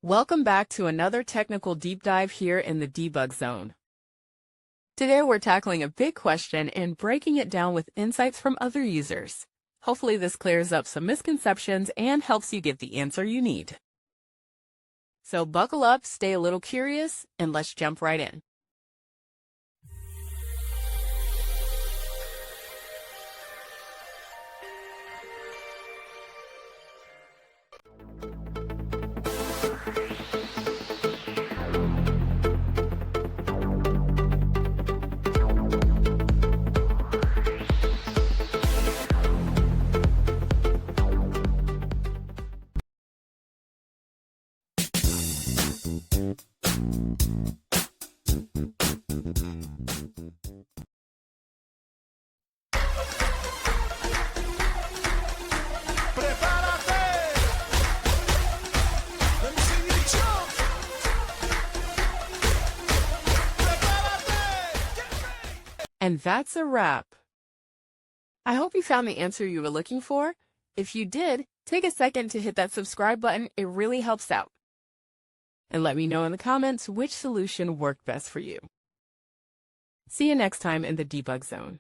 Welcome back to another technical deep dive here in the debug zone. Today we're tackling a big question and breaking it down with insights from other users. Hopefully this clears up some misconceptions and helps you get the answer you need. So buckle up, stay a little curious, and let's jump right in. And that's a wrap. I hope you found the answer you were looking for. If you did, take a second to hit that subscribe button. It really helps out. And let me know in the comments which solution worked best for you. See you next time in the debug zone.